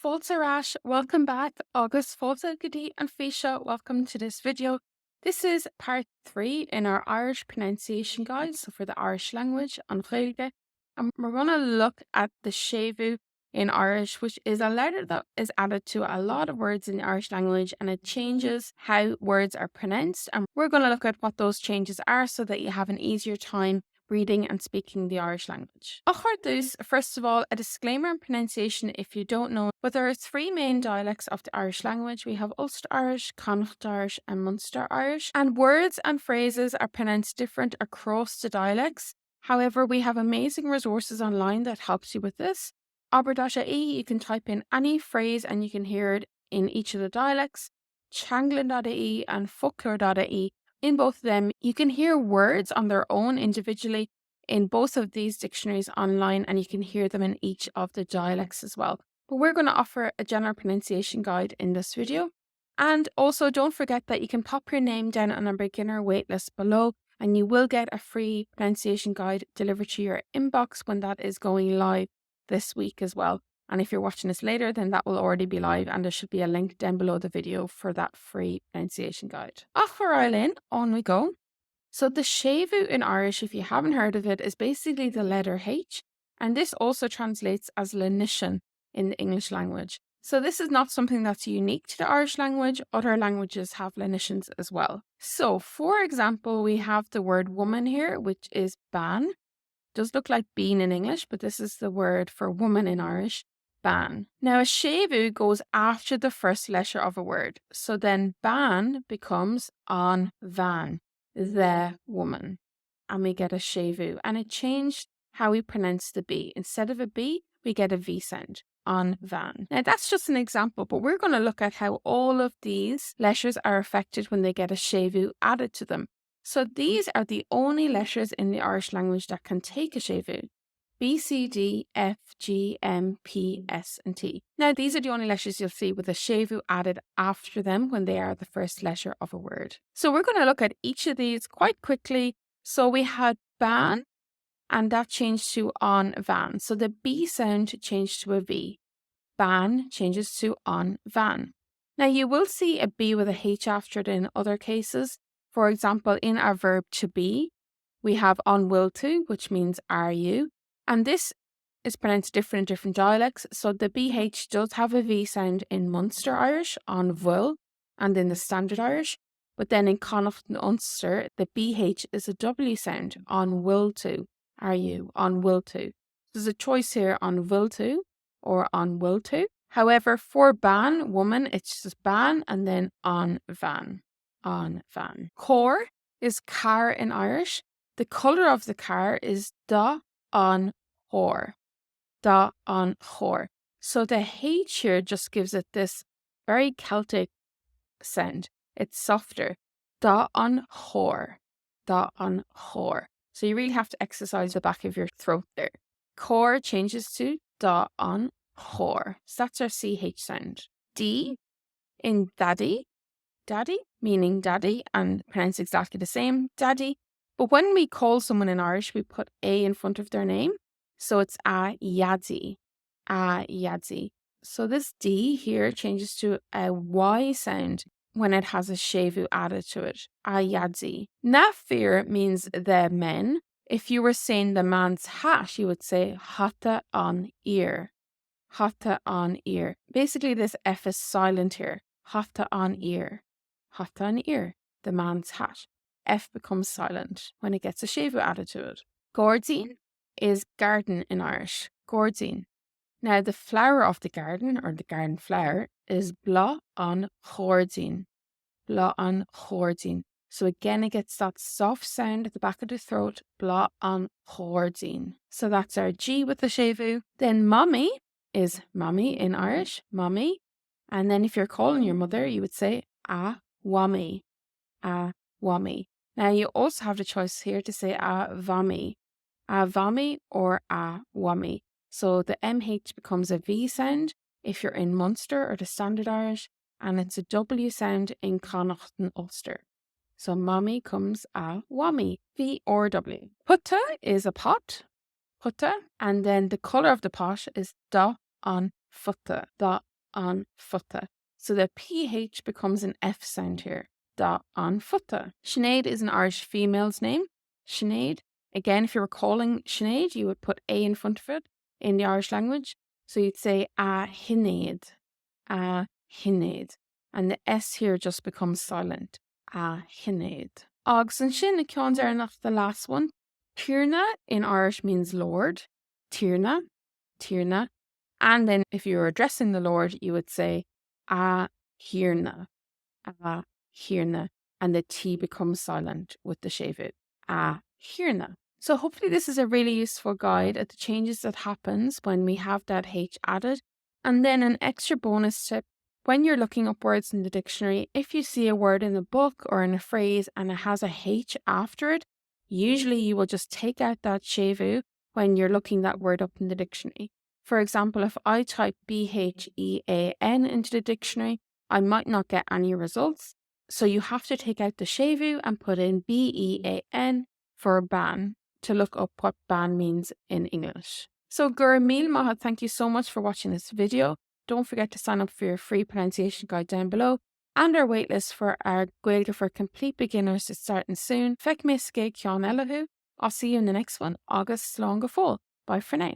Fáilte Rash, welcome back. Agus Fáilte Gadi and Fisha, welcome to this video. This is part 3 in our Irish pronunciation guide, so for the Irish language on Gaeilge. And we're going to look at the Séimhiú in Irish, which is a letter that is added to a lot of words in the Irish language, and it changes how words are pronounced. And we're going to look at what those changes are so that you have an easier time reading and speaking the Irish language. First of all, a disclaimer on pronunciation if you don't know, but there are 3 main dialects of the Irish language. We have Ulster Irish, Connacht Irish and Munster Irish, and words and phrases are pronounced different across the dialects. However, we have amazing resources online that helps you with this. Aber.ie, you can type in any phrase and you can hear it in each of the dialects. Changlin.ie and folklore.ie. In both of them, you can hear words on their own individually in both of these dictionaries online, and you can hear them in each of the dialects as well. But we're going to offer a general pronunciation guide in this video. And also don't forget that you can pop your name down on our beginner waitlist below, and you will get a free pronunciation guide delivered to your inbox when that is going live this week as well. And if you're watching this later, then that will already be live, and there should be a link down below the video for that free pronunciation guide. On we go. So the Séimhiú in Irish, if you haven't heard of it, is basically the letter H, and this also translates as lenition in the English language. So this is not something that's unique to the Irish language. Other languages have lenitions as well. So for example, we have the word woman here, which is ban. Does look like bean in English, but this is the word for woman in Irish. Ban. Now, a séimhiú goes after the first letter of a word. So then ban becomes an bhean, the woman. And we get a séimhiú. And it changed how we pronounce the B. Instead of a B, we get a V sound. An bhean. Now, that's just an example, but we're going to look at how all of these letters are affected when they get a séimhiú added to them. So these are the only letters in the Irish language that can take a séimhiú. B, C, D, F, G, M, P, S, and T. Now, these are the only letters you'll see with a séimhiú added after them when they are the first letter of a word. So we're going to look at each of these quite quickly. So we had ban, and that changed to an bhean. So the B sound changed to a V. Ban changes to an bhean. Now, you will see a B with a H after it in other cases. For example, in our verb to be, we have an will to, which means are you. And this is pronounced different in different dialects. So the BH does have a V sound in Munster Irish, an bhfuil, and in the Standard Irish. But then in Connacht and Ulster, the BH is a W sound, an will to, are you, an will to. There's a choice here, an will to or an will to. However, for ban, woman, it's just ban and then an bhean, an bhean. Cór is car in Irish. The colour of the car is da an chór. Da an chór. So the H here just gives it this very Celtic sound. It's softer. Da an chór. Da an chór. So you really have to exercise the back of your throat there. Cór changes to da an chór. So that's our CH sound. D in daddy. Daddy, meaning daddy, and pronounced exactly the same, daddy. But when we call someone in Irish, we put a in front of their name. So it's a yadzi, a yadzi. So this D here changes to a Y sound when it has a séimhiú added to it, a yadzi. Nafir means the men. If you were saying the man's hat, you would say hata an ear, hata an ear. Basically, this F is silent here, hata an ear, hata an ear, the man's hat. F becomes silent when it gets a séimhiú added to it. Gordine is garden in Irish. Gordine. Now, the flower of the garden, or the garden flower, is bla an chordine. Bla an chordine. So again, it gets that soft sound at the back of the throat, bla an chordine. So that's our G with the séimhiú. Then mommy is mommy in Irish, mommy. And then if you're calling your mother, you would say a wammy, a wammy. Now, you also have the choice here to say a vammy or a wammy. So the MH becomes a V sound if you're in Munster or the Standard Irish, and it's a W sound in Connacht and Ulster. So mommy comes a wammy, V or W. Putta is a pot, putta, and then the colour of the pot is da an futta, da an futta. So the PH becomes an F sound here. Da an futta. Sinead is an Irish female's name. Sinead. Again, if you were calling Sinead, you would put A in front of it in the Irish language. So you'd say a hinead. A hinead. And the S here just becomes silent. A hinead. Agus an sin, ceann ar nach the last one. Tierna in Irish means Lord. Tierna. Tierna. And then if you were addressing the Lord, you would say a hirna. A hirna. And the T becomes silent with the Séimhiú. A hirna. So hopefully this is a really useful guide at the changes that happens when we have that H added. And then an extra bonus tip, when you're looking up words in the dictionary, if you see a word in a book or in a phrase and it has a H after it, usually you will just take out that Séimhiú when you're looking that word up in the dictionary. For example, if I type BHEAN into the dictionary, I might not get any results. So you have to take out the Séimhiú and put in BEAN for ban to look up what ban means in English. So gur míl maith, thank you so much for watching this video. Don't forget to sign up for your free pronunciation guide down below and our waitlist for our Gaeilge for complete beginners is starting soon. Feic mé ceann eile. I'll see you in the next one. Agus slán go fóill. Bye for now.